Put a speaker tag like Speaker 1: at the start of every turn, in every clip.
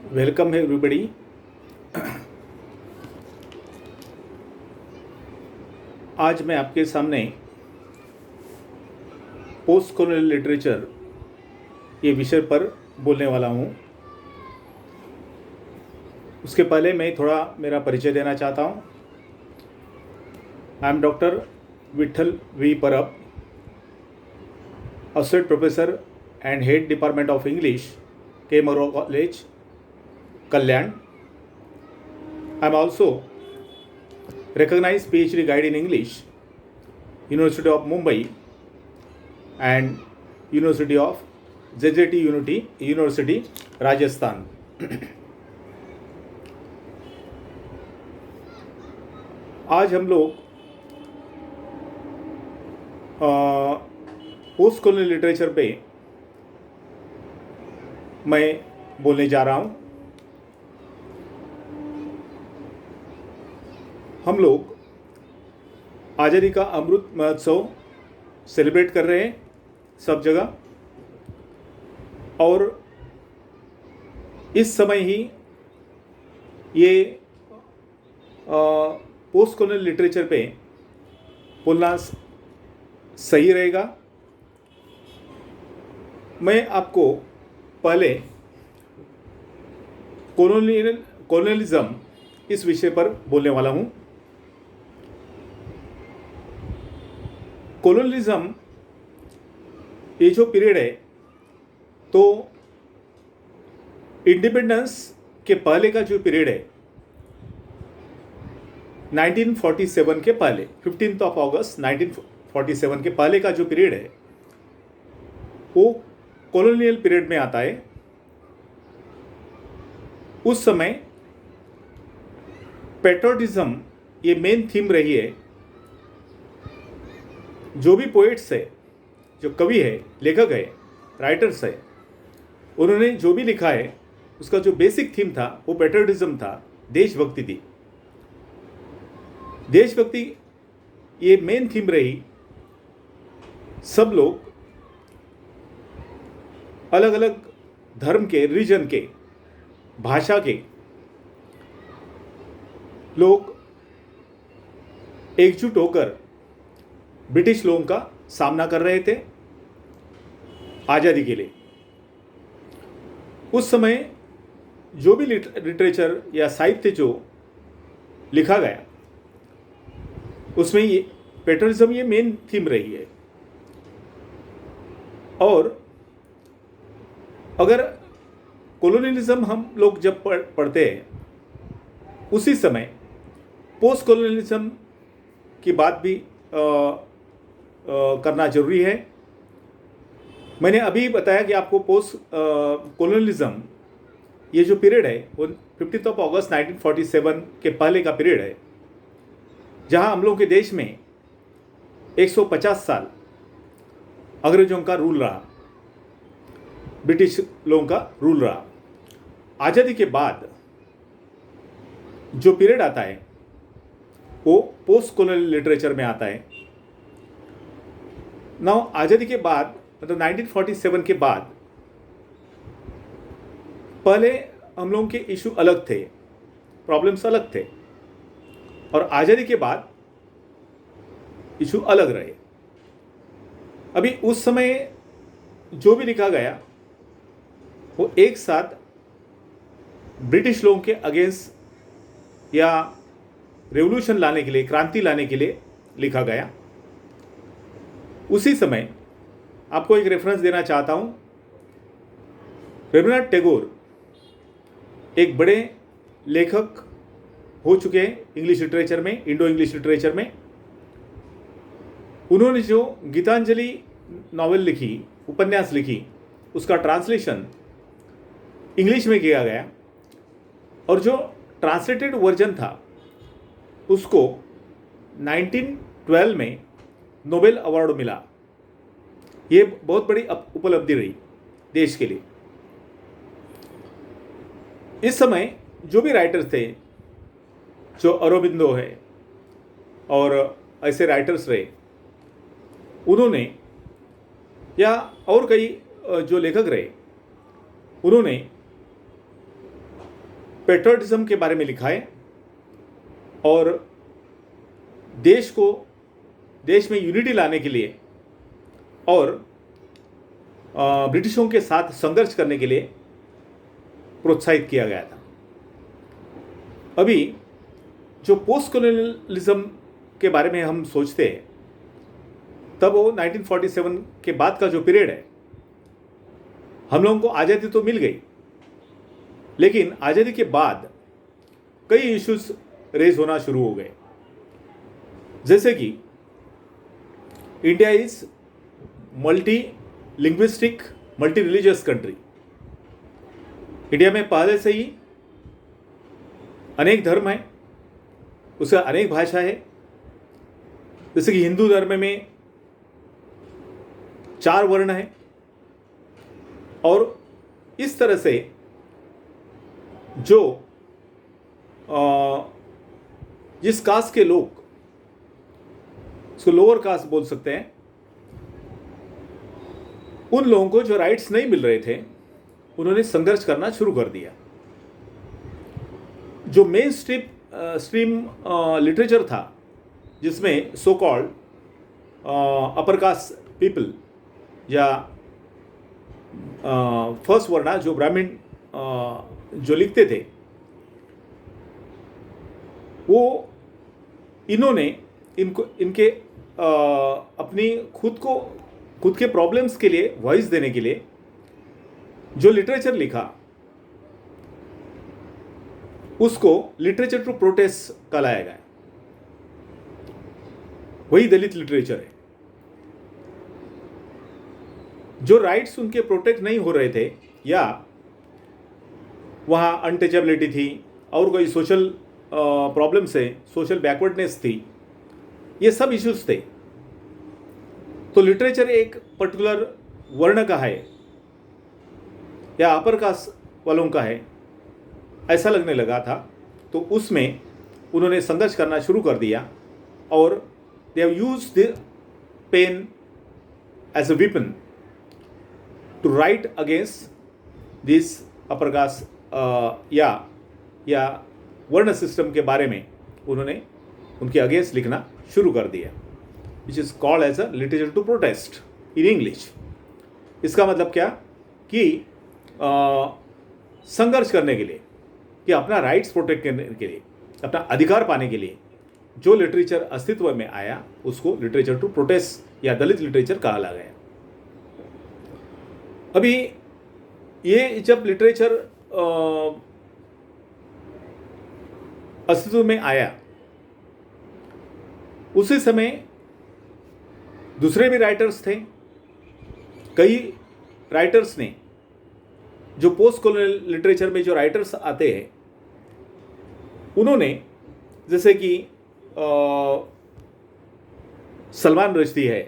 Speaker 1: Welcome है everybody. आज मैं आपके सामने पोस्ट कॉलोनियल लिटरेचर ये विषय पर बोलने वाला हूँ। उसके पहले मैं थोड़ा मेरा परिचय देना चाहता हूँ। I am doctor Vithal V Parab, associate professor and head department of English, K मरो college, Kalyan. I am also recognized PhD guide in English, University of Mumbai and University of JJT University, Rajasthan. आज हम लोग post colonial literature पे मैं बोलने जा रहा हूँ। हम लोग आज़ादी का अमृत महोत्सव सेलिब्रेट कर रहे हैं सब जगह, और इस समय ही ये पोस्ट कॉलोनियल लिटरेचर पे बोलना सही रहेगा। मैं आपको पहले कॉलोनियलिज्म इस विषय पर बोलने वाला हूँ। कॉलोनियलिज्म ये जो पीरियड है, तो इंडिपेंडेंस के पहले का जो पीरियड है, 1947 के पहले, 15 अगस्त 1947 के पहले का जो पीरियड है वो कॉलोनियल पीरियड में आता है। उस समय पेट्रोटिज्म ये मेन थीम रही है। जो भी पोएट्स है, जो कवि है, लेखक है, राइटर्स है, उन्होंने जो भी लिखा है उसका जो बेसिक थीम था वो पेट्रोटिज्म था, देशभक्ति थी। देशभक्ति ये मेन थीम रही। सब लोग अलग अलग धर्म के, रिलीजन के, भाषा के लोग एकजुट होकर ब्रिटिश लोगों का सामना कर रहे थे आज़ादी के लिए। उस समय जो भी लिटरेचर या साहित्य जो लिखा गया उसमें ये पेट्रोटिज्म ये मेन थीम रही है। और अगर कॉलोनियलिज्म हम लोग जब पढ़ते हैं, उसी समय पोस्ट कॉलोनियलिज्म की बात भी करना जरूरी है। मैंने अभी बताया कि आपको पोस्ट कॉलोनियलिज्म ये जो पीरियड है वो 15 अगस्त 1947 के पहले का पीरियड है, जहां हम लोगों के देश में 150 साल अंग्रेजों का रूल रहा, ब्रिटिश लोगों का रूल रहा। आज़ादी के बाद जो पीरियड आता है वो पोस्ट कॉलोनियल लिटरेचर में आता है। नाउ आज़ादी के बाद, मतलब 1947 के बाद, पहले हम लोगों के इशू अलग थे, प्रॉब्लम्स अलग थे, और आज़ादी के बाद इशू अलग रहे। अभी उस समय जो भी लिखा गया वो एक साथ ब्रिटिश लोगों के अगेंस्ट या रेवोल्यूशन लाने के लिए, क्रांति लाने के लिए लिखा गया। उसी समय आपको एक रेफरेंस देना चाहता हूं। रविन्द्रनाथ टैगोर एक बड़े लेखक हो चुके हैं इंग्लिश लिटरेचर में, इंडो इंग्लिश लिटरेचर में। उन्होंने जो गीतांजलि नॉवेल लिखी, उपन्यास लिखी, उसका ट्रांसलेशन इंग्लिश में किया गया, और जो ट्रांसलेटेड वर्जन था उसको 1912 में नोबेल अवार्ड मिला। ये बहुत बड़ी उपलब्धि रही देश के लिए। इस समय जो भी राइटर्स थे, जो अरबिंदो है और ऐसे राइटर्स रहे, उन्होंने, या और कई जो लेखक रहे, उन्होंने पेट्रियटिज्म के बारे में लिखा है और देश में यूनिटी लाने के लिए और ब्रिटिशों के साथ संघर्ष करने के लिए प्रोत्साहित किया गया था। अभी जो पोस्ट कॉलोनियलिज्म के बारे में हम सोचते हैं, तब वो 1947 के बाद का जो पीरियड है, हम लोगों को आज़ादी तो मिल गई, लेकिन आज़ादी के बाद कई इश्यूज रेज होना शुरू हो गए। जैसे कि India is multi linguistic multi religious country. India में पहले से ही अनेक धर्म हैं, उसका अनेक भाषा है। जैसे कि हिंदू धर्म में 4 वर्ण हैं और इस तरह से जो जिस कास्ट के लोग, उसको लोअर कास्ट बोल सकते हैं, उन लोगों को जो राइट्स नहीं मिल रहे थे, उन्होंने संघर्ष करना शुरू कर दिया। जो मेन स्ट्रीम लिटरेचर था, जिसमें so called upper caste people या फर्स्ट वर्णा जो ब्राह्मण जो लिखते थे, वो इन्होंने इनके अपनी खुद के प्रॉब्लम्स के लिए वॉइस देने के लिए जो लिटरेचर लिखा, उसको लिटरेचर टू प्रोटेस्ट कहलाया गया। वही दलित लिटरेचर है। जो राइट्स उनके प्रोटेक्ट नहीं हो रहे थे, या वहाँ अनटचेबिलिटी थी और कोई सोशल प्रॉब्लम्स है, सोशल बैकवर्डनेस थी, ये सब इश्यूज थे, तो लिटरेचर एक पर्टिकुलर वर्ण का है या अपर कास्ट वालों का है, ऐसा लगने लगा था। तो उसमें उन्होंने संघर्ष करना शुरू कर दिया और they have used the pen as a weapon to write against this upper caste या वर्ण सिस्टम के बारे में उन्होंने उनके अगेंस्ट लिखना शुरू कर दिया, which is called as a literature to protest in English. इसका मतलब क्या कि संघर्ष करने के लिए, कि अपना राइट्स प्रोटेक्ट करने के लिए, अपना अधिकार पाने के लिए जो लिटरेचर अस्तित्व में आया, उसको लिटरेचर टू प्रोटेस्ट या दलित लिटरेचर कहा गया। अभी ये जब लिटरेचर अस्तित्व में आया, उसी समय दूसरे भी राइटर्स थे। कई राइटर्स ने, जो पोस्ट कॉलोनियल लिटरेचर में जो राइटर्स आते हैं, उन्होंने, जैसे कि सलमान रश्दी है,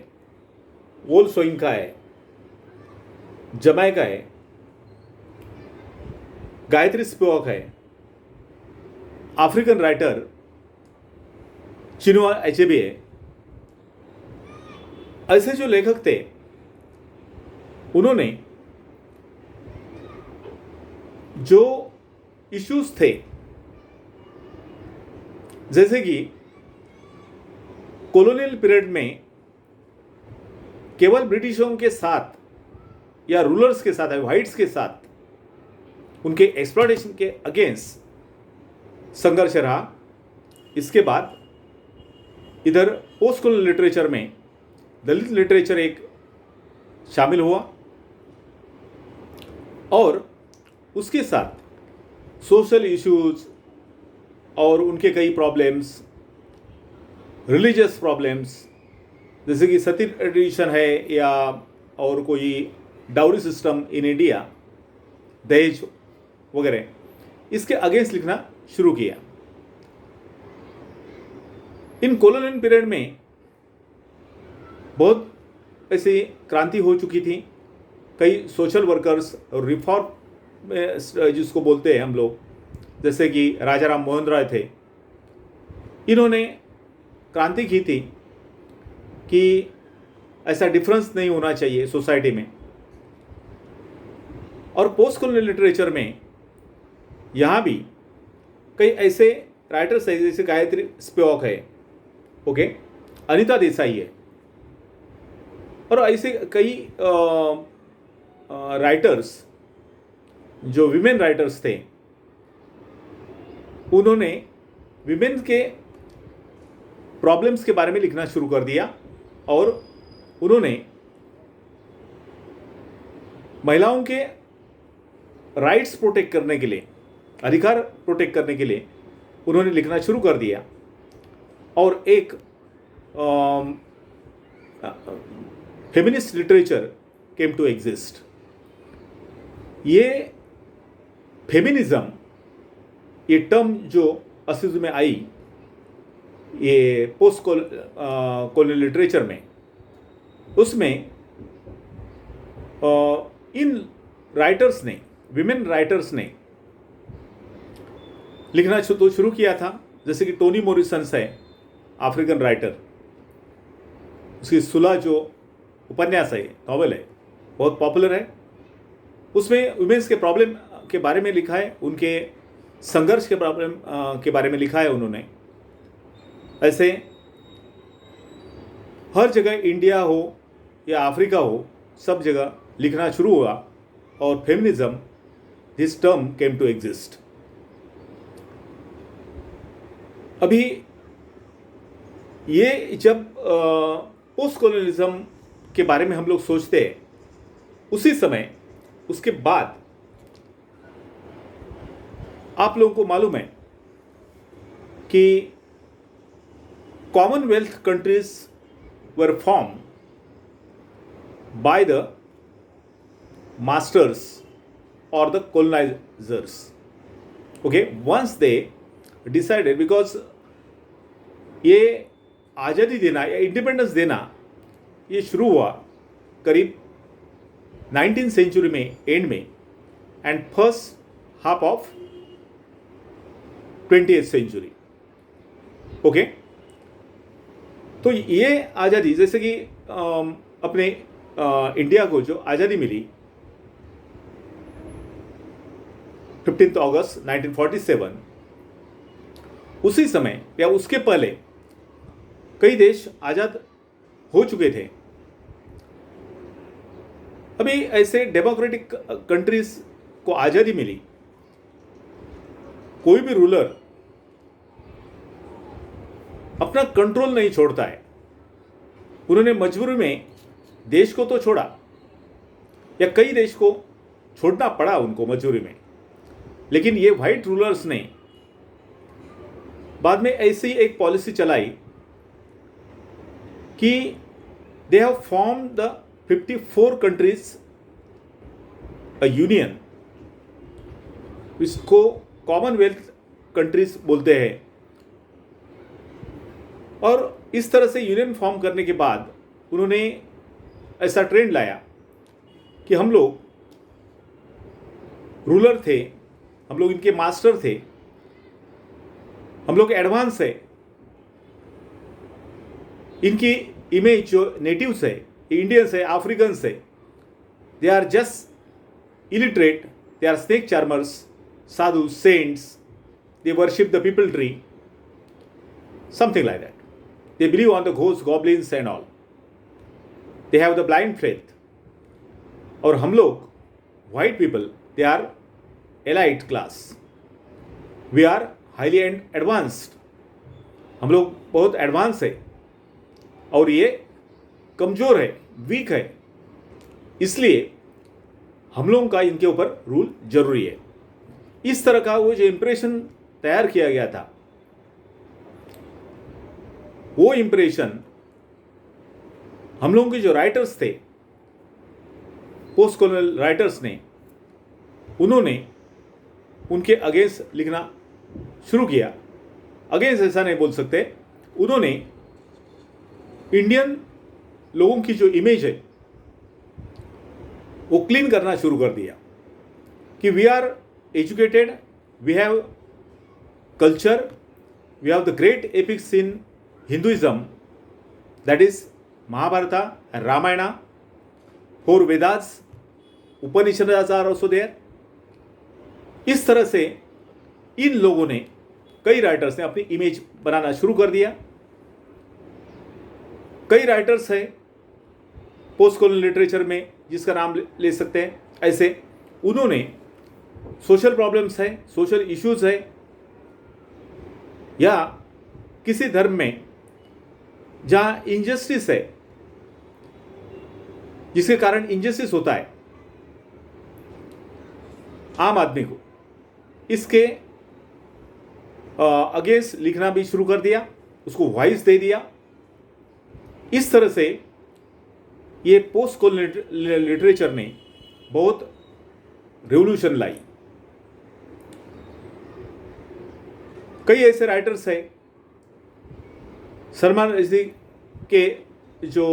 Speaker 1: वोल सोइंका है, जमैका है, गायत्री स्पिवाक है, अफ्रीकन राइटर चिनुआ एचेबे है, ऐसे जो लेखक थे, उन्होंने जो इश्यूज थे, जैसे कि कॉलोनियल पीरियड में केवल ब्रिटिशों के साथ या रूलर्स के साथ, व्हाइट्स के साथ उनके एक्सप्लॉयटेशन के अगेंस्ट संघर्ष रहा। इसके बाद इधर पोस्ट कॉलोनियल लिटरेचर में दलित लिटरेचर एक शामिल हुआ और उसके साथ सोशल इश्यूज और उनके कई प्रॉब्लम्स, रिलीजियस प्रॉब्लम्स, जैसे कि सती ट्रेडिशन है या और कोई डाउरी सिस्टम इन इंडिया, दहेज वगैरह, इसके अगेंस्ट लिखना शुरू किया। इन कॉलोनियल पीरियड में बहुत ऐसी क्रांति हो चुकी थी। कई सोशल वर्कर्स और रिफॉर्म जिसको बोलते हैं हम लोग, जैसे कि राजा राम मोहन राय थे, इन्होंने क्रांति की थी कि ऐसा डिफरेंस नहीं होना चाहिए सोसाइटी में। और पोस्ट कॉलोनियल लिटरेचर में यहाँ भी कई ऐसे राइटर्स हैं जैसे गायत्री स्पिवाक है, ओके, अनीता देसाई है, और ऐसे कई राइटर्स जो विमेन राइटर्स थे, उन्होंने विमेन के प्रॉब्लम्स के बारे में लिखना शुरू कर दिया और उन्होंने महिलाओं के राइट्स प्रोटेक्ट करने के लिए, अधिकार प्रोटेक्ट करने के लिए उन्होंने लिखना शुरू कर दिया और एक feminist literature came to exist. ये फेमिनिज्म, ये टर्म जो अस्तित्व में आई ये पोस्ट कॉलोनियल लिटरेचर में, उसमें इन राइटर्स ने, विमेन राइटर्स ने लिखना तो शुरू किया था, जैसे कि टोनी मॉरिसन है, अफ्रीकन राइटर, उसकी सुलह जो उपन्यास है, नॉवेल है, बहुत पॉपुलर है। उसमें वुमेन्स के प्रॉब्लम के बारे में लिखा है, उनके संघर्ष के प्रॉब्लम के बारे में लिखा है उन्होंने। ऐसे हर जगह, इंडिया हो या अफ्रीका हो, सब जगह लिखना शुरू हुआ और feminism, this term came to exist. अभी ये जब पोस्ट कॉलोनियलिज्म के बारे में हम लोग सोचते हैं, उसी समय, उसके बाद आप लोगों को मालूम है कि Commonwealth countries were form by the masters और the colonizers, okay, once they decided, because ये आज़ादी देना या इंडिपेंडेंस देना ये शुरू हुआ करीब 19th सेंचुरी में एंड में end first half of 20th century, okay. तो ये आज़ादी, जैसे कि अपने इंडिया को जो आज़ादी मिली 15 अगस्त 1947, उसी समय या उसके पहले कई देश आज़ाद हो चुके थे। अभी ऐसे डेमोक्रेटिक कंट्रीज को आज़ादी मिली, कोई भी रूलर अपना कंट्रोल नहीं छोड़ता है। उन्होंने मजबूरी में देश को तो छोड़ा, या कई देश को छोड़ना पड़ा उनको मजबूरी में, लेकिन ये वाइट रूलर्स ने बाद में ऐसी एक पॉलिसी चलाई कि they have form the 54 countries a union, इसको कॉमनवेल्थ कंट्रीज बोलते हैं। और इस तरह से यूनियन फॉर्म करने के बाद उन्होंने ऐसा ट्रेंड लाया कि हम लोग रूलर थे, हम लोग इनके मास्टर थे, हम लोग एडवांस है। इनकी इमेज जो नेटिव्स है, इंडियंस है, अफ्रीकन्स है, they are just illiterate, they are snake charmers, sadhu, saints, they worship the peepal tree, something like that. They believe on the ghosts, goblins and all. They have the blind faith. और हम लोग white people, they are elite class. We are highly advanced. हम लोग बहुत advance है और ये कमज़ोर है, वीक है, इसलिए हम लोगों का इनके ऊपर रूल जरूरी है। इस तरह का वो जो इम्प्रेशन तैयार किया गया था, वो इम्प्रेशन हम लोगों के जो राइटर्स थे, पोस्ट कॉलोनियल राइटर्स ने, उन्होंने उनके अगेंस्ट लिखना शुरू किया। अगेंस्ट ऐसा नहीं बोल सकते, उन्होंने इंडियन लोगों की जो इमेज है वो क्लीन करना शुरू कर दिया कि we are educated, we have culture, we have the great epics in Hinduism, that is Mahabharata and Ramayana, 4 Vedas, Upanishads are also there. इस तरह से इन लोगों ने कई राइटर्स ने अपनी इमेज बनाना शुरू कर दिया। कई राइटर्स हैं पोस्ट कॉलोनियल लिटरेचर में जिसका नाम ले सकते हैं। ऐसे उन्होंने सोशल प्रॉब्लम्स है, सोशल इश्यूज है, या किसी धर्म में जहाँ इनजस्टिस है, जिसके कारण इनजस्टिस होता है आम आदमी को, इसके अगेंस्ट लिखना भी शुरू कर दिया, उसको वॉइस दे दिया। इस तरह से ये पोस्ट कॉलोनियल लिटरेचर ने बहुत रेवोल्यूशन लाई। कई ऐसे राइटर्स हैं, सलमान रश्दी के जो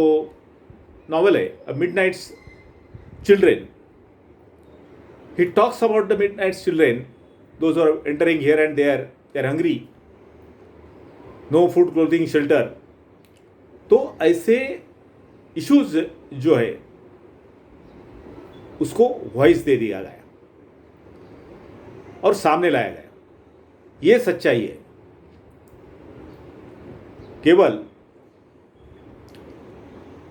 Speaker 1: नॉवल है Midnights children, he talks about the midnight children, those who are entering here and there, they are hungry, no food, clothing, shelter। तो ऐसे इश्यूज जो है उसको वॉइस दे दिया गया और सामने लाया गया। ये सच्चाई है। केवल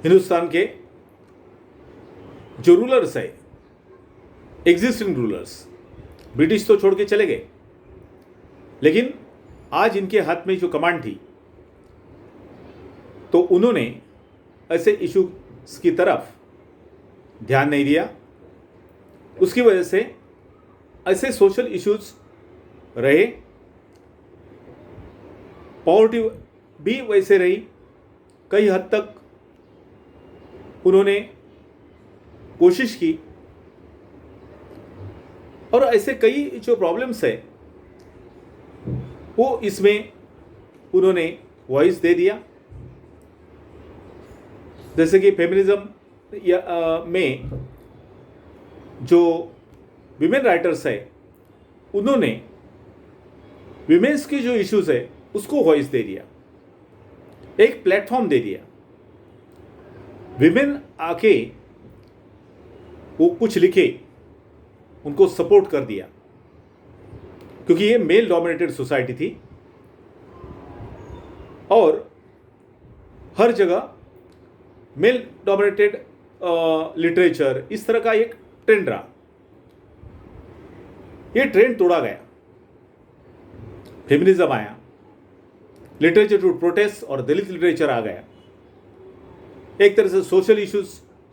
Speaker 1: हिंदुस्तान के जो रूलर्स है, एग्जिस्टिंग रूलर्स, ब्रिटिश तो छोड़ के चले गए, लेकिन आज इनके हाथ में जो कमांड थी, तो उन्होंने ऐसे इश्यूज की तरफ ध्यान नहीं दिया। उसकी वजह से ऐसे सोशल इश्यूज रहे, पॉवर्टी भी वैसे रही। कई हद तक उन्होंने कोशिश की और ऐसे कई जो प्रॉब्लम्स है वो इसमें उन्होंने वॉइस दे दिया। जैसे कि फेमिनिज्म में जो विमेन राइटर्स है, उन्होंने विमेन्स की जो इश्यूज है उसको वॉइस दे दिया, एक प्लेटफॉर्म दे दिया। विमेन आके वो कुछ लिखे, उनको सपोर्ट कर दिया, क्योंकि ये मेल डोमिनेटेड सोसाइटी थी और हर जगह मेल डोमिनेटेड लिटरेचर, इस तरह का एक ट्रेंड रहा। ये ट्रेंड तोड़ा गया, फेमिनिज्म आया, लिटरेचर टू प्रोटेस्ट और दलित लिटरेचर आ गया। एक तरह से सोशल इश्यूज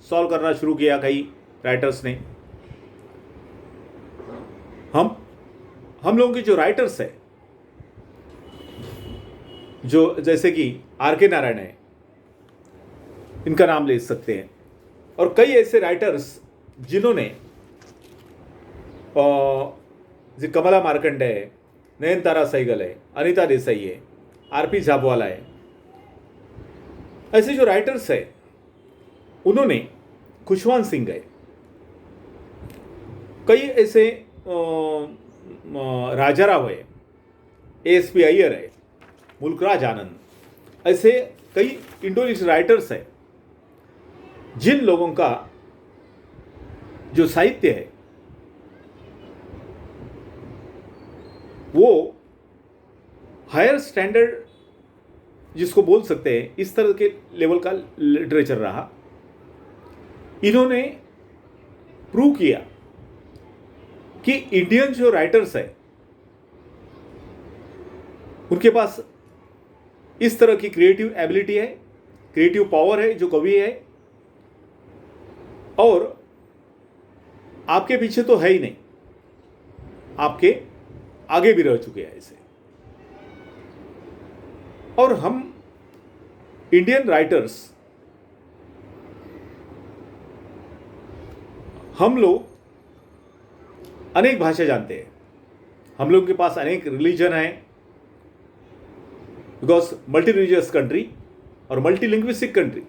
Speaker 1: सॉल्व करना शुरू किया कई राइटर्स ने। हम लोगों के जो राइटर्स है, जो जैसे कि R.K. नारायण है, इनका नाम ले सकते हैं, और कई ऐसे राइटर्स जिन्होंने कमला मार्कंडे है, नयनतारा सहगल है, अनीता देसाई है, R.P. झाबवाला है, ऐसे जो राइटर्स है उन्होंने, खुशवंत सिंह है, कई ऐसे राजाराव है, A.S.P. अय्यर है, मुल्कराज आनंद, ऐसे कई इंडोनेशियन राइटर्स है जिन लोगों का जो साहित्य है वो हायर स्टैंडर्ड जिसको बोल सकते हैं, इस तरह के लेवल का लिटरेचर रहा। इन्होंने प्रूव किया कि इंडियन जो राइटर्स है उनके पास इस तरह की क्रिएटिव एबिलिटी है, क्रिएटिव पावर है, जो कवि है, और आपके पीछे तो है ही नहीं, आपके आगे भी रह चुके हैं ऐसे। और हम इंडियन राइटर्स, हम लोग अनेक भाषा जानते हैं, हम लोगों के पास अनेक रिलीजन है, बिकॉज मल्टी रिलीजियस कंट्री और मल्टी लिंग्विस्टिक कंट्री,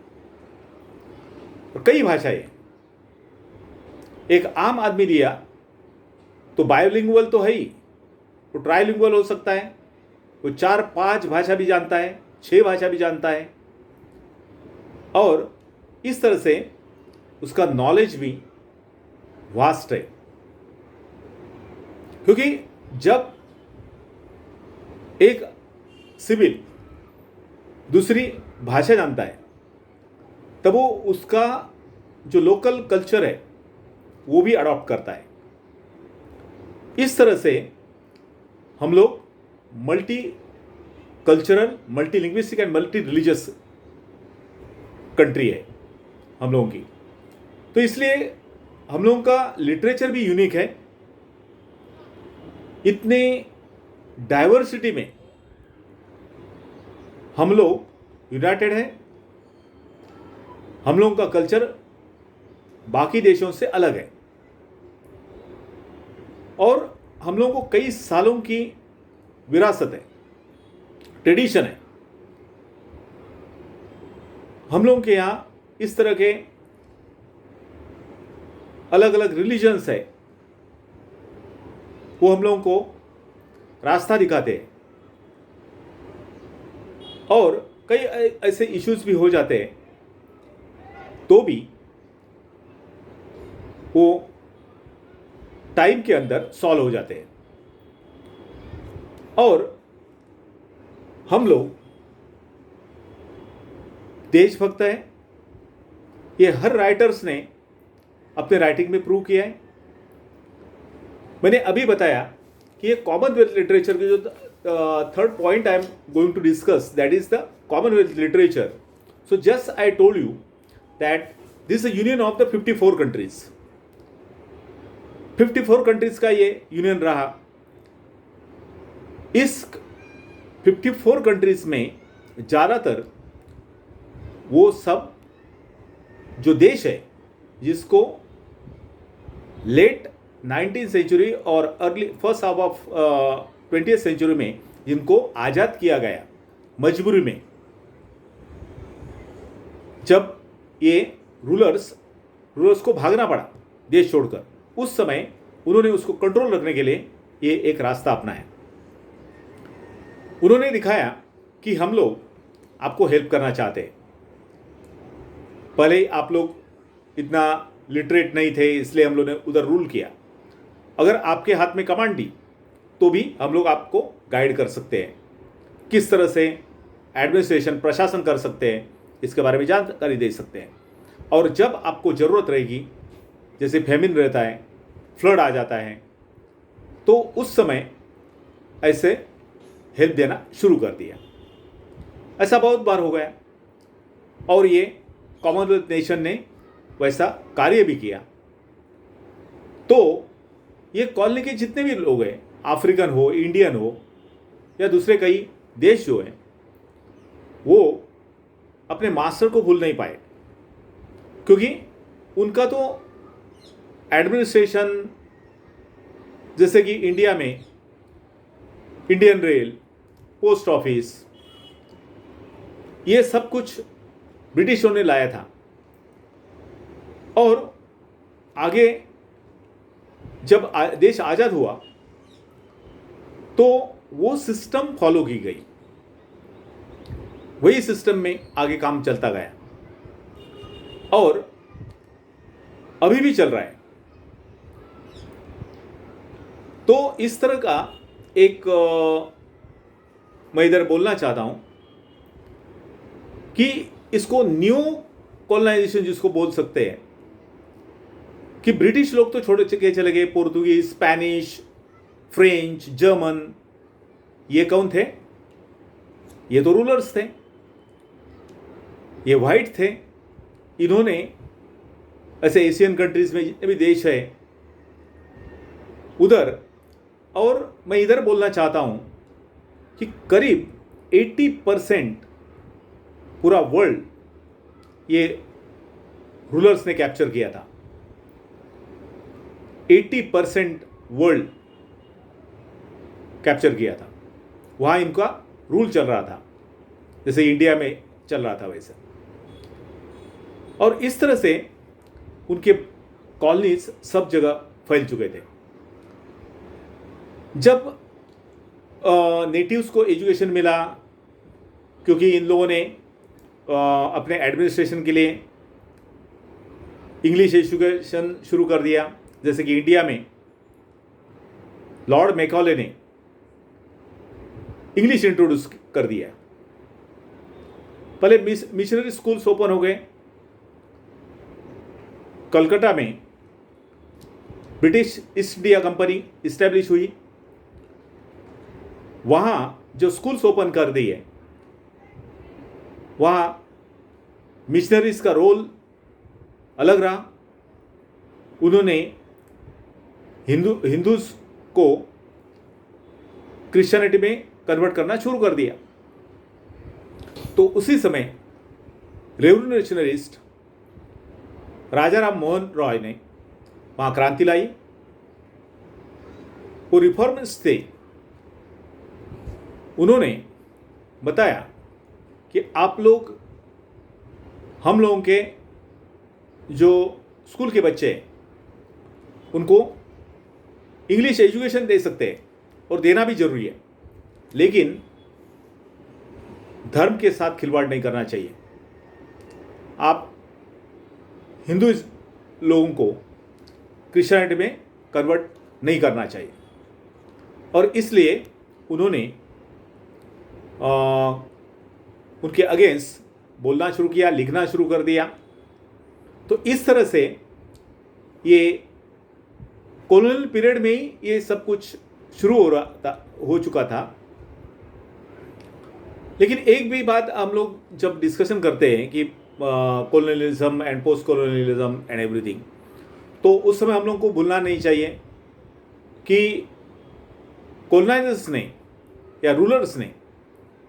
Speaker 1: और कई भाषाएं। एक आम आदमी लिया तो बायोलिंगुअल तो है ही, वो ट्राइलिंगुअल हो सकता है, वो 4-5 भाषा भी जानता है, 6 भाषा भी जानता है, और इस तरह से उसका नॉलेज भी वास्ट है। क्योंकि जब एक सिविल दूसरी भाषा जानता है, तब वो उसका जो लोकल कल्चर है वो भी अडॉप्ट करता है। इस तरह से हम लोग multi cultural, multi linguistic and multi religious country है हम लोगों की। तो इसलिए हम लोगों का लिटरेचर भी यूनिक है। इतने डाइवर्सिटी में हम लोग यूनाइटेड हैं। हम लोगों का कल्चर बाकी देशों से अलग है और हम लोगों को कई सालों की विरासत है, ट्रेडिशन है। हम लोगों के यहाँ इस तरह के अलग अलग रिलीजन्स है, वो हम लोगों को रास्ता दिखाते हैं। और कई ऐसे इश्यूज भी हो जाते हैं तो भी वो टाइम के अंदर सॉल्व हो जाते हैं। और हम लोग देशभक्त हैं, ये हर राइटर्स ने अपने राइटिंग में प्रूव किया है। मैंने अभी बताया कि ये कॉमनवेल्थ लिटरेचर की जो third point I am going to discuss, that is the commonwealth literature. So just I told you that this is union of the 54 countries. 54 countries का ये यूनियन रहा। इस 54 कंट्रीज में ज़्यादातर वो सब जो देश है जिसको लेट 19th सेंचुरी और early first half of 20th century में जिनको आज़ाद किया गया मजबूरी में, जब ये रूलर्स को भागना पड़ा देश छोड़कर, उस समय उन्होंने उसको कंट्रोल रखने के लिए ये एक रास्ता अपनाया। उन्होंने दिखाया कि हम लोग आपको हेल्प करना चाहते हैं। पहले आप लोग इतना लिटरेट नहीं थे, इसलिए हम लोग ने उधर रूल किया। अगर आपके हाथ में कमांड दी तो भी हम लोग आपको गाइड कर सकते हैं, किस तरह से एडमिनिस्ट्रेशन, प्रशासन कर सकते हैं, इसके बारे में जानकारी दे सकते हैं। और जब आपको ज़रूरत रहेगी, जैसे फेमिन रहता है, फ्लड आ जाता है, तो उस समय ऐसे हेल्प देना शुरू कर दिया। ऐसा बहुत बार हो गया और ये कॉमनवेल्थ नेशन ने वैसा कार्य भी किया। तो ये कॉलोनी के जितने भी लोग हैं, अफ्रीकन हो, इंडियन हो या दूसरे कई देश जो हैं, वो अपने मास्टर को भूल नहीं पाए, क्योंकि उनका तो एडमिनिस्ट्रेशन, जैसे कि इंडिया में इंडियन रेल, पोस्ट ऑफिस, ये सब कुछ ब्रिटिशों ने लाया था। और आगे जब देश आज़ाद हुआ तो वो सिस्टम फॉलो की गई, वही सिस्टम में आगे काम चलता गया और अभी भी चल रहा है। तो इस तरह का एक मैं इधर बोलना चाहता हूं कि इसको न्यू कॉलोनाइजेशन जिसको बोल सकते हैं, कि ब्रिटिश लोग तो छोड़ के चले गए, पोर्तुगीज, स्पेनिश, फ्रेंच, जर्मन, ये कौन थे? ये तो रूलर्स थे, ये वाइट थे। इन्होंने ऐसे एशियन कंट्रीज में जितने भी देश है उधर, और मैं इधर बोलना चाहता हूं कि करीब 80% पूरा वर्ल्ड ये रूलर्स ने कैप्चर किया था। 80% वर्ल्ड कैप्चर किया था, वहाँ इनका रूल चल रहा था जैसे इंडिया में चल रहा था वैसे। और इस तरह से उनके कॉलोनीज सब जगह फैल चुके थे। जब नेटिव्स को एजुकेशन मिला, क्योंकि इन लोगों ने अपने एडमिनिस्ट्रेशन के लिए इंग्लिश एजुकेशन शुरू कर दिया, जैसे कि इंडिया में लॉर्ड मैकॉले ने इंग्लिश इंट्रोड्यूस कर दिया। पहले मिशनरी स्कूल्स ओपन हो गए। कलकत्ता में British east India company establish हुई। वहाँ जो स्कूल्स ओपन कर दिए, वहाँ मिशनरीज का रोल अलग रहा। उन्होंने हिंदूज को क्रिश्चियनिटी में कन्वर्ट करना शुरू कर दिया। तो उसी समय रेवोल्यूशनरिस्ट राजा राम मोहन रॉय ने वहाँ क्रांति लाई। वो रिफॉर्मिस्ट थे। उन्होंने बताया कि आप लोग हम लोगों के जो स्कूल के बच्चे हैं उनको इंग्लिश एजुकेशन दे सकते हैं और देना भी जरूरी है, लेकिन धर्म के साथ खिलवाड़ नहीं करना चाहिए। आप हिंदू लोगों को क्रिश्चियनिटी में कन्वर्ट नहीं करना चाहिए। और इसलिए उन्होंने उनके अगेंस्ट बोलना शुरू किया, लिखना शुरू कर दिया। तो इस तरह से ये कॉलोनियल पीरियड में ही ये सब कुछ शुरू हो चुका था। लेकिन एक भी बात हम लोग जब डिस्कशन करते हैं कि colonialism and post colonialism and everything, तो उस समय हम लोग को भूलना नहीं चाहिए कि कॉलोनाइजर्स ने या रूलर्स ने,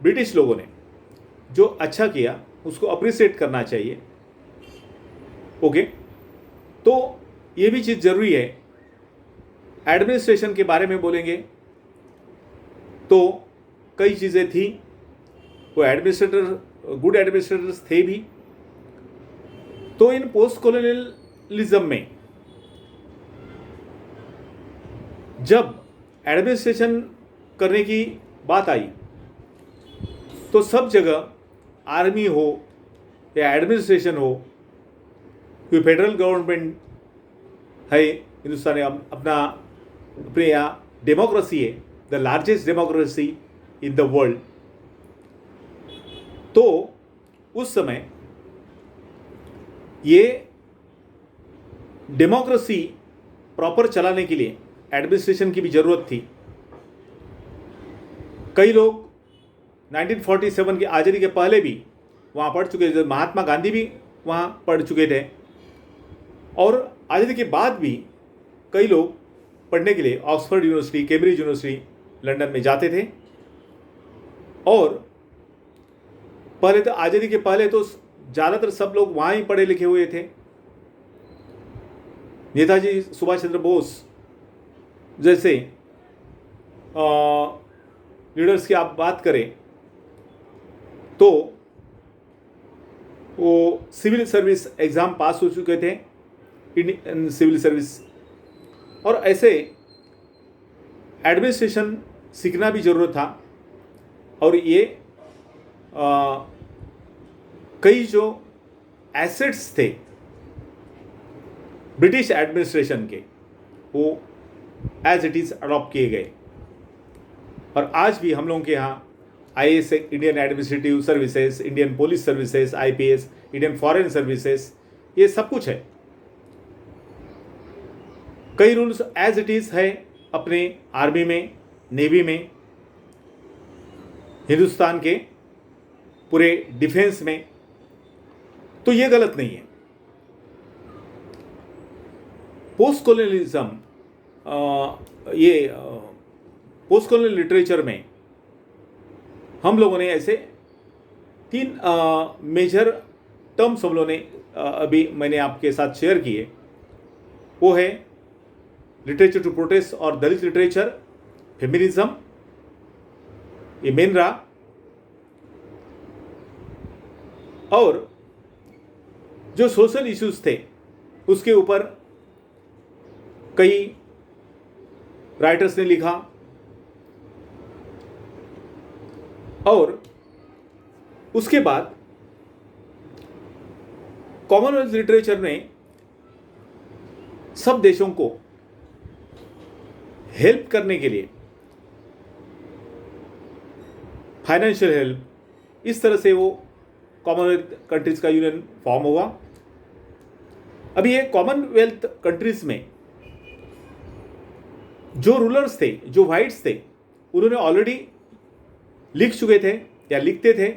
Speaker 1: ब्रिटिश लोगों ने जो अच्छा किया उसको अप्रिशिएट करना चाहिए। ओके, तो ये भी चीज़ ज़रूरी है। एडमिनिस्ट्रेशन के बारे में बोलेंगे तो कई चीज़ें थी। वो एडमिनिस्ट्रेटर गुड एडमिनिस्ट्रेटर्स थे भी। तो इन पोस्ट कॉलोनियलिज्म में जब एडमिनिस्ट्रेशन करने की बात आई तो सब जगह आर्मी हो या एडमिनिस्ट्रेशन हो, क्योंकि फेडरल गवर्नमेंट है हिंदुस्तान में, अपने यहाँ डेमोक्रेसी है, the largest democracy in the world. तो उस समय ये डेमोक्रेसी प्रॉपर चलाने के लिए एडमिनिस्ट्रेशन की भी ज़रूरत थी। कई लोग 1947 की आज़ादी के पहले भी वहाँ पढ़ चुके थे। महात्मा गांधी भी वहाँ पढ़ चुके थे, और आज़ादी के बाद भी कई लोग पढ़ने के लिए Oxford university, Cambridge university, London में जाते थे। और पहले तो आज़ादी के पहले तो ज़्यादातर सब लोग वहाँ ही पढ़े लिखे हुए थे। नेताजी सुभाष चंद्र बोस जैसे लीडर्स की आप बात करें तो वो सिविल सर्विस एग्ज़ाम पास हो चुके थे, इंडियन सिविल सर्विस। और ऐसे एडमिनिस्ट्रेशन सीखना भी ज़रूरत था। और ये कई जो एसेट्स थे ब्रिटिश एडमिनिस्ट्रेशन के, वो एज इट इज़ अडॉप्ट किए गए। और आज भी हम लोगों के यहाँ IAS, Indian administrative services, Indian police services, IPS, Indian foreign services, ये सब कुछ है। कई रूल्स एज इट इज़ है अपने आर्मी में, नेवी में, हिंदुस्तान के पूरे डिफेंस में। तो ये गलत नहीं है। पोस्ट कॉलोनियलिज्म, ये पोस्ट कॉलोनियल लिटरेचर में हम लोगों ने ऐसे 3 मेजर टर्म्स हम लोगों ने अभी मैंने आपके साथ शेयर किए। वो है लिटरेचर टू प्रोटेस्ट और दलित लिटरेचर, फेमिनिज्म, ये मेन रहा। और जो सोशल इश्यूज थे उसके ऊपर कई राइटर्स ने लिखा। और उसके बाद कॉमनवेल्थ लिटरेचर ने सब देशों को हेल्प करने के लिए फाइनेंशियल हेल्प, इस तरह से वो कॉमनवेल्थ कंट्रीज़ का यूनियन फॉर्म होगा। अभी ये कॉमनवेल्थ कंट्रीज़ में जो रूलर्स थे, जो वाइट्स थे, उन्होंने ऑलरेडी लिख चुके थे या लिखते थे,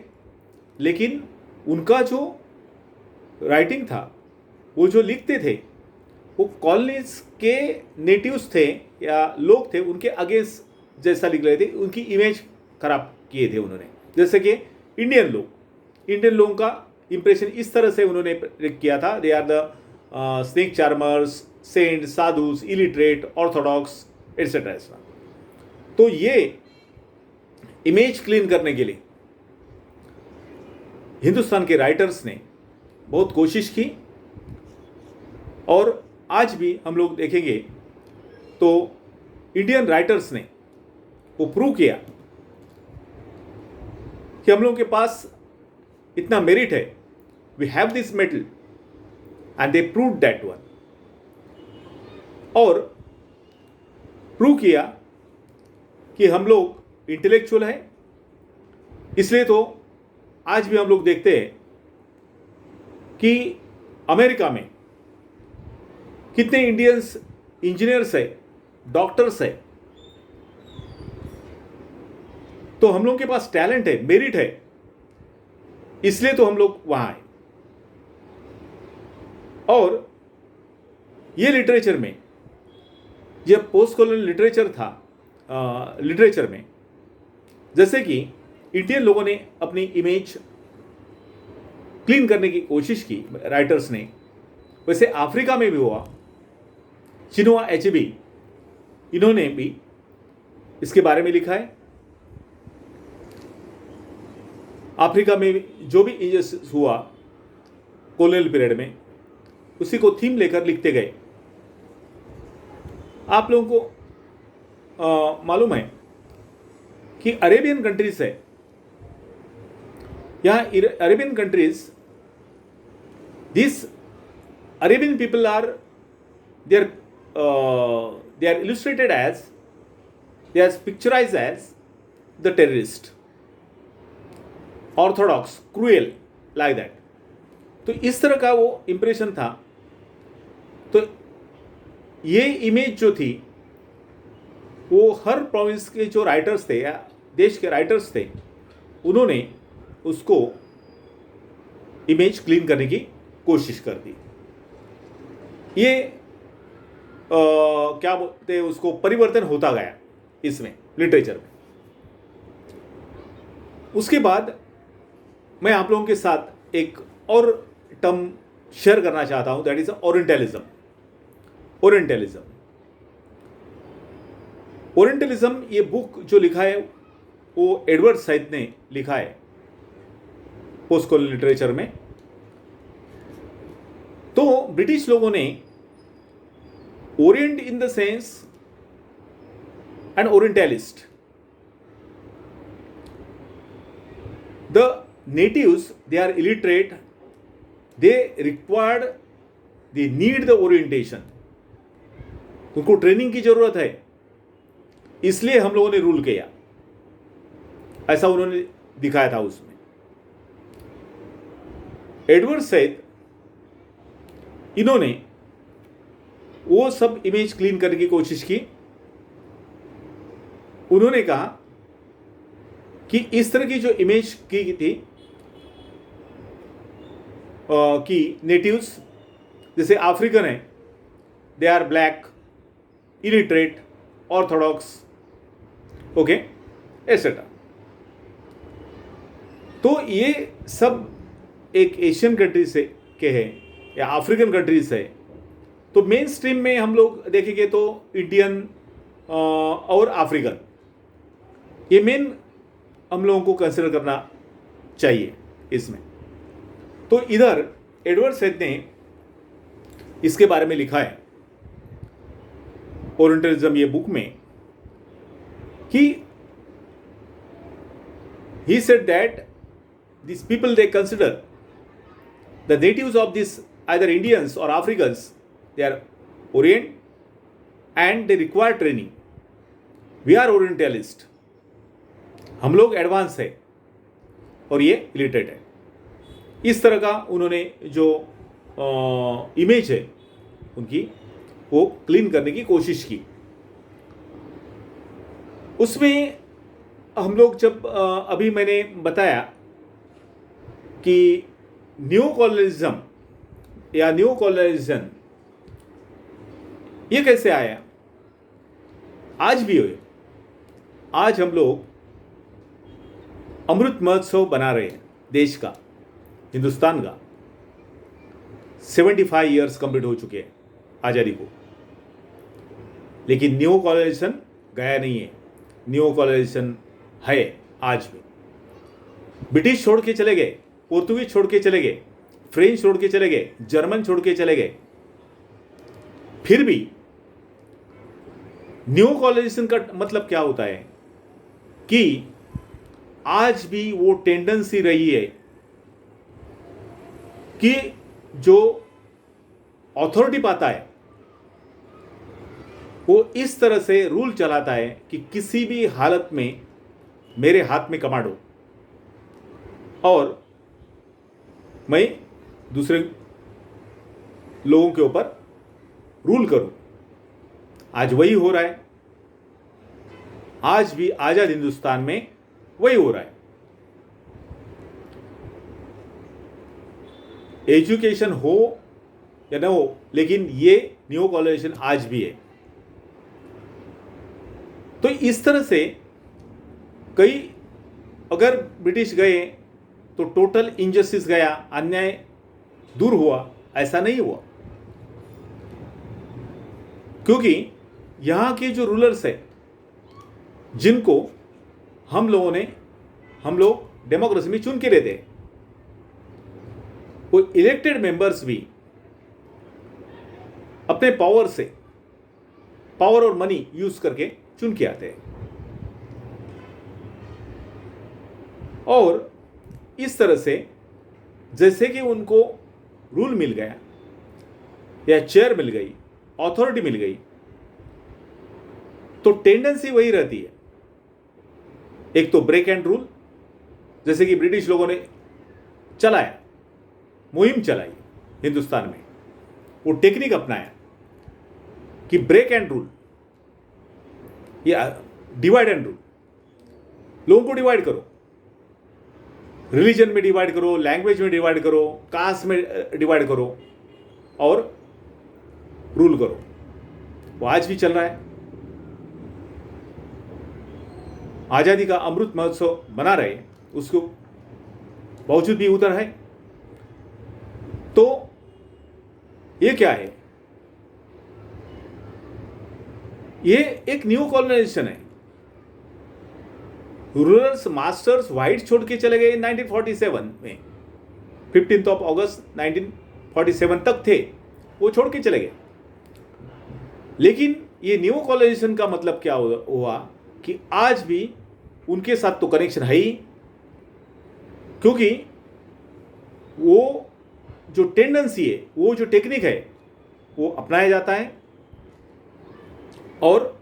Speaker 1: लेकिन उनका जो राइटिंग था, वो जो लिखते थे, वो कॉलोनीज के नेटिव्स थे या लोग थे, उनके अगेंस्ट जैसा लिख रहे थे, उनकी इमेज खराब किए थे उन्होंने। जैसे कि इंडियन लोगों का इंप्रेशन इस तरह से उन्होंने किया था, they are the snake charmers, saint, sadhus, illiterate, orthodox etcetera ऐसा। तो ये इमेज क्लीन करने के लिए हिंदुस्तान के राइटर्स ने बहुत कोशिश की, और आज भी हम लोग देखेंगे तो इंडियन राइटर्स ने वो प्रूव किया कि हम लोगों के पास इतना मेरिट है, we have this mettle, and they prove that one. और प्रूव किया कि हम लोग इंटेलेक्चुअल हैं, इसलिए तो आज भी हम लोग देखते हैं कि अमेरिका में कितने इंडियंस इंजीनियर्स है, डॉक्टर्स है। तो हम लोगों के पास टैलेंट है, मेरिट है, इसलिए तो हम लोग वहां आए। और ये लिटरेचर में, ये पोस्ट कॉलोनियल लिटरेचर था, लिटरेचर में जैसे कि इंडियन लोगों ने अपनी इमेज क्लीन करने की कोशिश की राइटर्स ने, वैसे अफ्रीका में भी हुआ। चिनुआ एचेबी, इन्होंने भी इसके बारे में लिखा है। अफ्रीका में जो भी इंजस्टिस हुआ कॉलोनियल पीरियड में, उसी को थीम लेकर लिखते गए। आप लोगों को मालूम है कि अरेबियन कंट्रीज है, यहाँ Arabian countries, this Arabian people are they are illustrated as, they are picturized as the terrorist, orthodox, cruel, like that. तो इस तरह का वो इंप्रेशन था। तो ये इमेज जो थी, वो हर प्रोविंस के जो राइटर्स थे या देश के राइटर्स थे, उन्होंने उसको इमेज क्लीन करने की कोशिश कर दी। ये क्या बोलते हैं उसको, परिवर्तन होता गया इसमें, लिटरेचर में। उसके बाद मैं आप लोगों के साथ एक और टर्म शेयर करना चाहता हूं, दैट इज ओरिएंटलिज्म। ओरिएंटलिज्म ये बुक जो लिखा है वो एडवर्ड सैद ने लिखा है पोस्ट कॉलोनियल लिटरेचर में। तो ब्रिटिश लोगों ने Orient in the sense an Orientalist. The natives, they are illiterate, they required, they need the orientation. उनको ट्रेनिंग की जरूरत है, इसलिए हम लोगों ने रूल किया, ऐसा उन्होंने दिखाया था उसमें। एडवर्ड सैद, इन्होंने वो सब इमेज क्लीन करने की कोशिश की। उन्होंने कहा कि इस तरह की जो इमेज की थी कि नेटिव्स जैसे अफ्रीकन है, they are black, illiterate, orthodox, okay etcetera. तो ये सब एक एशियन कंट्री से के हैं या अफ्रीकन कंट्रीज है। तो मेन स्ट्रीम में हम लोग देखेंगे तो इंडियन और अफ्रीकन, ये मेन हम लोगों को कंसिडर करना चाहिए इसमें। तो इधर एडवर्ड सैद ने इसके बारे में लिखा है ओरिएंटलिज्म ये बुक में कि he said that these people, they consider the natives of this either Indians or Africans, they are Orient and they require training. We are Orientalist, हम लोग एडवांस है, और ये इलिटरेट है। इस तरह का उन्होंने जो इमेज है उनकी वो क्लीन करने की कोशिश की। उसमें हम लोग जब अभी मैंने बताया कि न्यू कॉलोनिज्म या न्यू कॉलोनाइजेशन ये कैसे आया, आज भी हुए। आज हम लोग अमृत महोत्सव बना रहे हैं देश का, हिंदुस्तान का। 75 ईयर्स कंप्लीट हो चुके हैं आज़ादी को, लेकिन न्यू कॉलोनाइजेशन गया नहीं है, न्यू कॉलोनाइजेशन है आज भी। ब्रिटिश छोड़ के चले गए, पोर्तुगीज छोड़ के चले गए, फ्रेंच छोड़ के चले गए, जर्मन छोड़ के चले गए, फिर भी न्यू कॉलोनाइजेशन का मतलब क्या होता है कि आज भी वो टेंडेंसी रही है कि जो अथॉरिटी पाता है वो इस तरह से रूल चलाता है कि किसी भी हालत में मेरे हाथ में कमांडो और मैं दूसरे लोगों के ऊपर रूल करूं। आज वही हो रहा है, आज भी आजाद हिंदुस्तान में वही हो रहा है। एजुकेशन हो या ना हो, लेकिन ये न्यू कॉलोनाइजेशन आज भी है। तो इस तरह से कई, अगर ब्रिटिश गए तो टोटल इनजस्टिस गया, अन्याय दूर हुआ, ऐसा नहीं हुआ। क्योंकि यहाँ के जो रूलर्स है जिनको हम लोग डेमोक्रेसी में चुन के लेते हैं, वो इलेक्टेड मेंबर्स भी अपने पावर से, पावर और मनी यूज करके चुन के आते हैं। और इस तरह से जैसे कि उनको रूल मिल गया या चेयर मिल गई, अथॉरिटी मिल गई, तो टेंडेंसी वही रहती है। एक तो ब्रेक एंड रूल, जैसे कि ब्रिटिश लोगों ने चलाया, मुहिम चलाई हिंदुस्तान में, वो टेक्निक अपनाया कि ब्रेक एंड रूल या डिवाइड एंड रूल, लोगों को डिवाइड करो, रिलीजन में डिवाइड करो, लैंग्वेज में डिवाइड करो, कास्ट में डिवाइड करो और रूल करो। वो आज भी चल रहा है। आजादी का अमृत महोत्सव बना रहे, उसको बावजूद भी उतर है। तो ये क्या है? ये एक न्यू कॉलोनाइजेशन है। रूलर्स, मास्टर्स व्हाइट छोड़ के चले गए 1947 में, 15 अगस्त 1947 तक थे, वो छोड़ के चले गए। लेकिन ये न्यू कॉलोनाइजेशन का मतलब क्या हुआ कि आज भी उनके साथ तो कनेक्शन है ही, क्योंकि वो जो टेंडेंसी है, वो जो टेक्निक है, वो अपनाया जाता है और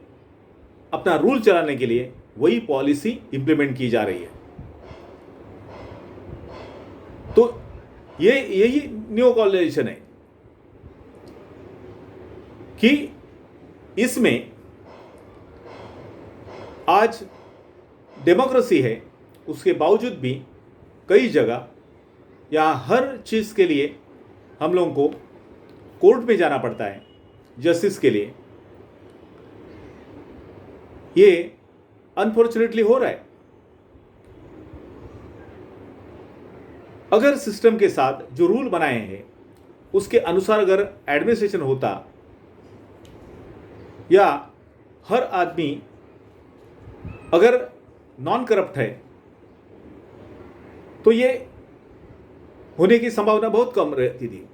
Speaker 1: अपना रूल चलाने के लिए वही पॉलिसी इंप्लीमेंट की जा रही है। तो यही न्यू कॉलोनाइजेशन है कि इसमें आज डेमोक्रेसी है, उसके बावजूद भी कई जगह यहाँ हर चीज़ के लिए हम लोगों को कोर्ट में जाना पड़ता है जस्टिस के लिए। ये अनफॉर्चुनेटली हो रहा है। अगर सिस्टम के साथ जो रूल बनाए हैं उसके अनुसार अगर एडमिनिस्ट्रेशन होता या हर आदमी अगर नॉन करप्ट है, तो ये होने की संभावना बहुत कम रहती थी।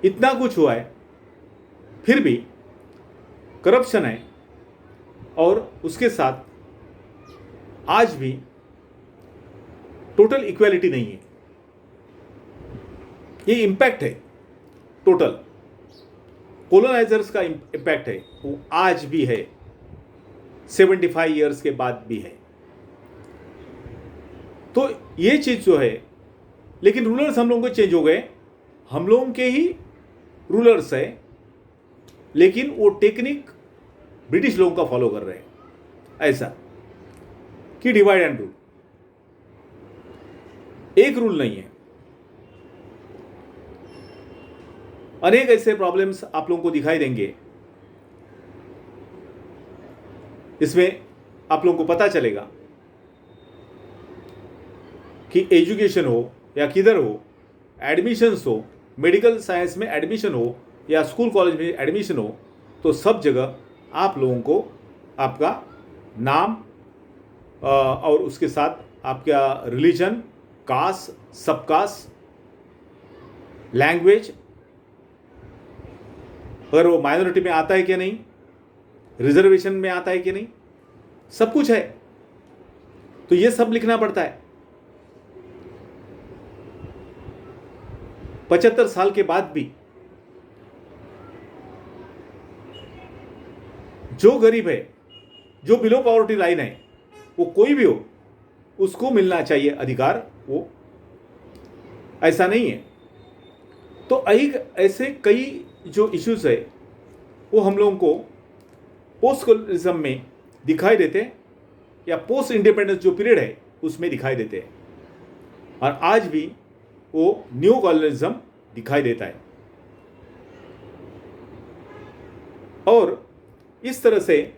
Speaker 1: इतना कुछ हुआ है, फिर भी करप्शन है और उसके साथ आज भी टोटल इक्वालिटी नहीं है। ये इम्पैक्ट है, टोटल कोलोनाइजर्स का इम्पैक्ट है, वो आज भी है, 75 ईयर्स के बाद भी है। तो ये चीज़ जो है, लेकिन रूलर्स हम लोगों के चेंज हो गए, हम लोगों के ही रूलर्स है, लेकिन वो टेक्निक ब्रिटिश लोगों का फॉलो कर रहे हैं। ऐसा कि डिवाइड एंड रूल, एक रूल नहीं है। अनेक ऐसे प्रॉब्लम्स आप लोगों को दिखाई देंगे, इसमें आप लोगों को पता चलेगा कि एजुकेशन हो या किधर हो, एडमिशन्स हो, मेडिकल साइंस में एडमिशन हो या स्कूल कॉलेज में एडमिशन हो, तो सब जगह आप लोगों को आपका नाम और उसके साथ आपका रिलीजन, कास्ट, सब कास्ट, लैंग्वेज, अगर वो माइनॉरिटी में आता है कि नहीं, रिजर्वेशन में आता है कि नहीं, सब कुछ है। तो ये सब लिखना पड़ता है। 75 साल के बाद भी जो गरीब है, जो बिलो पॉवर्टी लाइन है, वो कोई भी हो, उसको मिलना चाहिए अधिकार। वो ऐसा नहीं है। तो ऐसे कई जो इश्यूज है वो हम लोगों को पोस्ट कॉलोनिज्म में दिखाई देते हैं, या पोस्ट इंडिपेंडेंस जो पीरियड है उसमें दिखाई देते हैं, और आज भी वो न्यू कॉलोनिज्म दिखाई देता है। और इस तरह से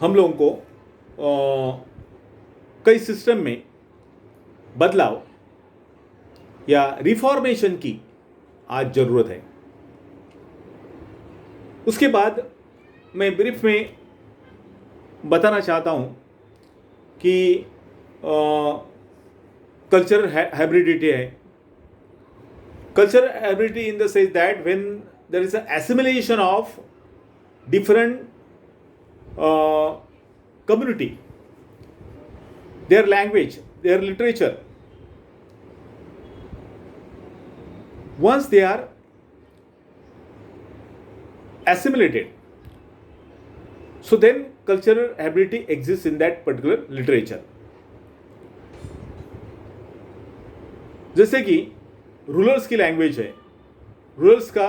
Speaker 1: हम लोगों को कई सिस्टम में बदलाव या रिफॉर्मेशन की आज ज़रूरत है। उसके बाद मैं ब्रीफ में बताना चाहता हूँ कि कल्चरल हाइब्रिडिटी है। Cultural hybridity in the sense that when there is a assimilation of different community, their language, their literature. Once they are assimilated, so then cultural hybridity exists in that particular literature. जैसे कि rulers की language है, rulers का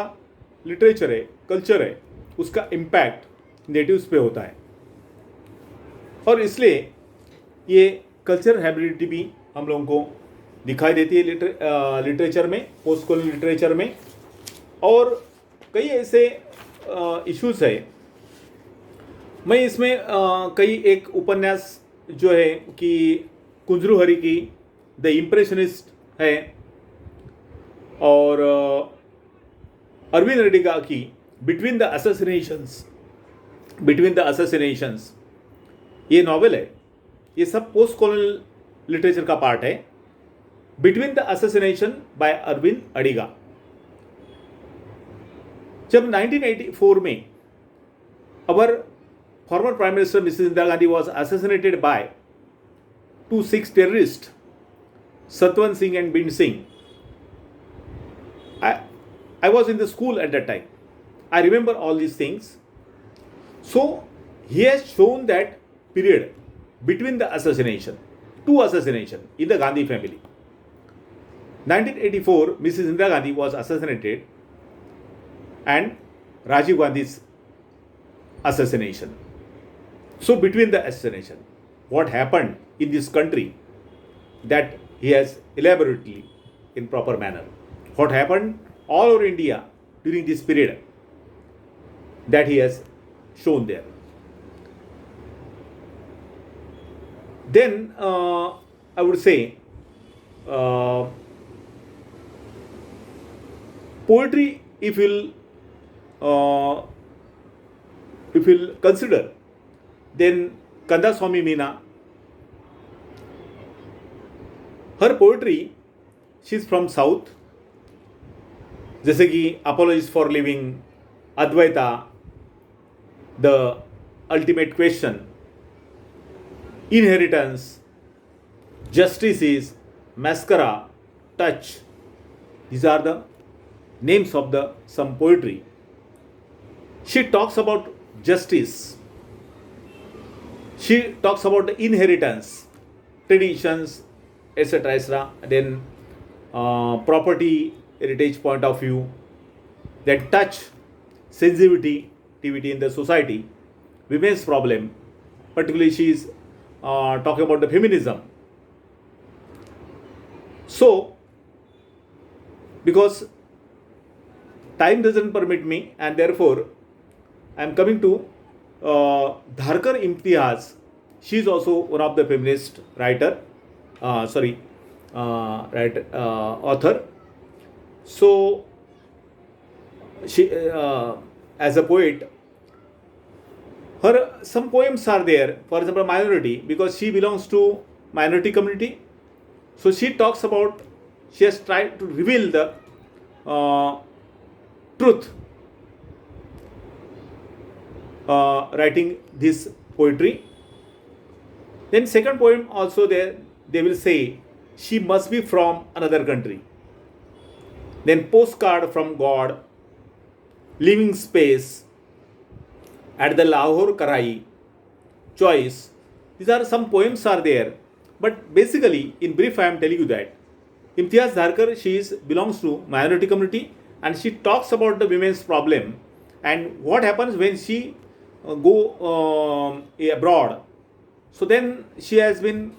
Speaker 1: literature है, culture है, उसका impact natives पे होता है, और इसलिए ये कल्चरल हाइब्रिडिटी भी हम लोगों को दिखाई देती है लिटरेचर में, पोस्ट कॉलोनियल लिटरेचर में। और कई ऐसे इश्यूज है। मैं इसमें कई एक उपन्यास जो है कि कुंजरू हरि की द इम्प्रेशनिस्ट है, और अरविंद रेड्डिगा की बिटवीन द असैसिनेशंस, ये नॉवेल है। ये सब पोस्ट कॉलोनियल लिटरेचर का पार्ट है। Between the assassination by Arvind Adiga. जब 1984 में our former prime minister Mrs Indira Gandhi was assassinated by 2 Sikhs terrorists, Satwan Singh and Bind Singh, I was in the school at that time. I remember all these things. So he has shown that period between the assassination, 2 assassinations in the Gandhi family. 1984, Mrs. Indira Gandhi was assassinated, and Rajiv Gandhi's assassination. So between the assassination, what happened in this country, that he has elaborately, in proper manner, what happened all over India during this period, that he has shown there. Then I would say poetry, if you'll consider, then Kanda Swami Meena, her poetry, she's from South, जैसे कि Apologies for Living, Advaita, The Ultimate Question, Inheritance, Justices, Mascara, Touch. These are the names of the some poetry. She talks about justice. She talks about the inheritance. traditions, etc., etc. Then property heritage point of view, then touch sensitivity in the society, women's problem, particularly she is talking about the feminism. So, because time doesn't permit me, and therefore I am coming to Dharkar Imtiaz. She is also one of the feminist writer, author. So she, as a poet, her some poems are there. For example, minority, because she belongs to minority community. So she talks about, she has tried to reveal the truth, writing this poetry. Then second poem also there, they will say she must be from another country. Then postcard from God, living space, at the Lahore Karai, choice. These are some poems are there. But basically, in brief, I am telling you that Imtiaz Dharkar, she belongs to minority community, and she talks about the women's problem and what happens when she go abroad. So then she has been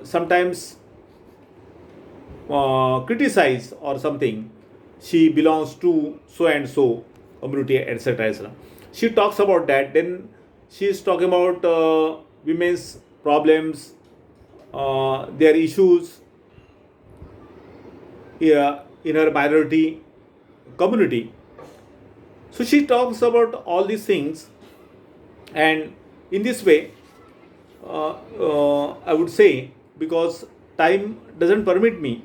Speaker 1: sometimes criticized or something. She belongs to so and so community, etc., etc. She talks about that. Then she is talking about women's problems, their issues in her minority community. So she talks about all these things, and in this way, I would say, because time doesn't permit me,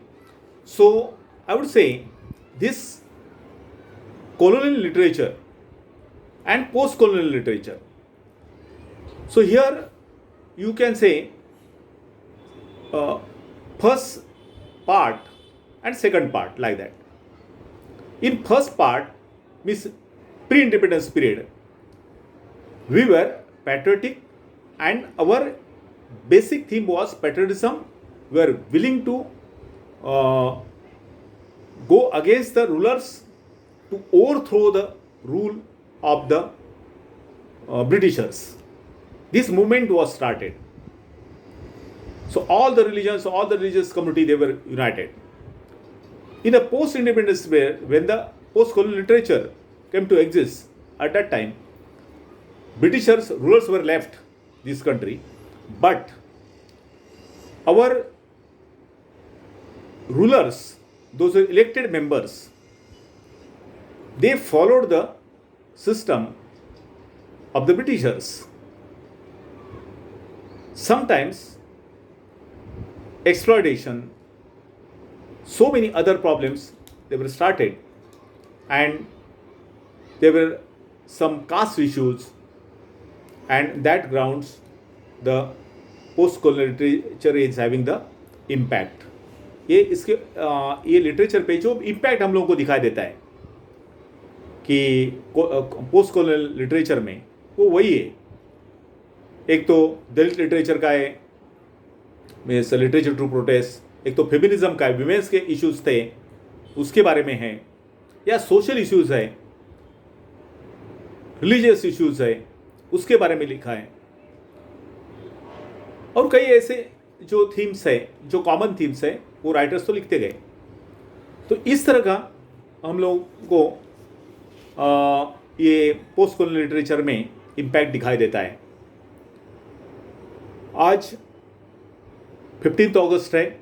Speaker 1: so I would say this colonial literature and post-colonial literature. So here you can say first part and second part, like that. In first part, means pre-independence period, we were patriotic and our basic theme was patriotism. We were willing to go against the rulers to overthrow the rule of the Britishers. This movement was started. So all the religions, all the religious community, they were united. In a post-independence where, when the post-colonial literature came to exist, at that time, Britishers, rulers were left this country, but our rulers, those elected members, they followed the system of the Britishers. Sometimes exploitation, so many other problems, they were started, and there were some caste issues, and that grounds the post-colonial literature is having the impact. ये literature पे जो impact हम लोगों को दिखाई देता है कि पोस्ट कॉलोनियल लिटरेचर में, वो वही है. एक तो दलित लिटरेचर का है, मीन्स लिटरेचर टू प्रोटेस्ट. एक तो फेमिनिज्म का है, विमेंस के इश्यूज थे उसके बारे में है, या सोशल इश्यूज है, रिलीजियस इश्यूज है, उसके बारे में लिखा है. और कई ऐसे जो थीम्स है, जो कॉमन थीम्स है, वो राइटर्स तो लिखते गए. तो इस तरह का हम लोग को ये पोस्ट कॉलोनियल लिटरेचर में इम्पैक्ट दिखाई देता है. आज 15 अगस्त है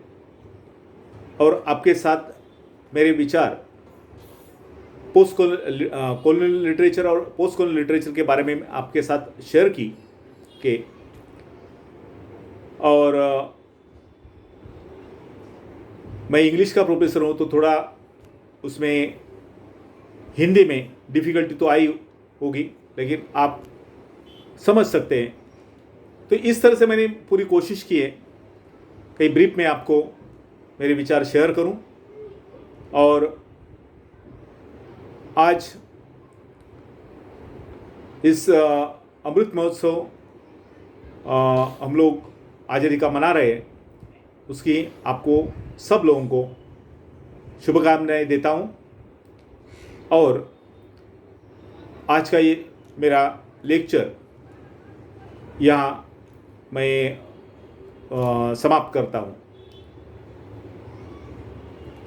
Speaker 1: और आपके साथ मेरे विचार पोस्ट कॉलोनियल लिटरेचर और पोस्ट कॉलोनियल लिटरेचर के बारे में आपके साथ शेयर की के. और मैं इंग्लिश का प्रोफेसर हूँ, तो थोड़ा उसमें हिंदी में डिफ़िकल्टी तो आई होगी, लेकिन आप समझ सकते हैं. तो इस तरह से मैंने पूरी कोशिश की है कई ब्रीफ में आपको मेरे विचार शेयर करूं. और आज इस अमृत महोत्सव हम लोग आज़ादी का मना रहे हैं, उसकी आपको सब लोगों को शुभकामनाएं देता हूँ। और आज का ये मेरा लेक्चर यहाँ मैं समाप्त करता हूँ।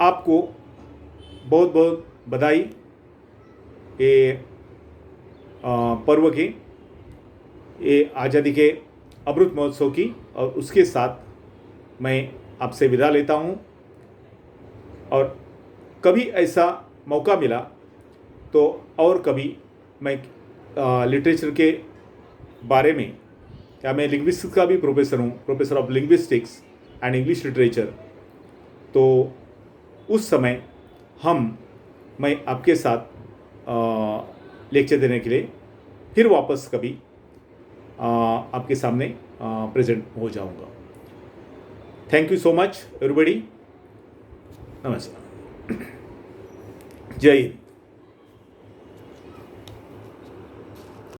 Speaker 1: आपको बहुत बहुत बधाई ये पर्व के, ये आज़ादी के अमृत महोत्सव की। और उसके साथ मैं आपसे विदा लेता हूँ। और कभी ऐसा मौका मिला तो और कभी मैं लिटरेचर के बारे में, या मैं लिंग्विस्टिक्स का भी प्रोफेसर हूँ, professor of linguistics and English literature, तो उस समय मैं आपके साथ लेक्चर देने के लिए फिर वापस कभी आपके सामने प्रेजेंट हो जाऊंगा। Thank you so much everybody. नमस्कार। जय हिंद।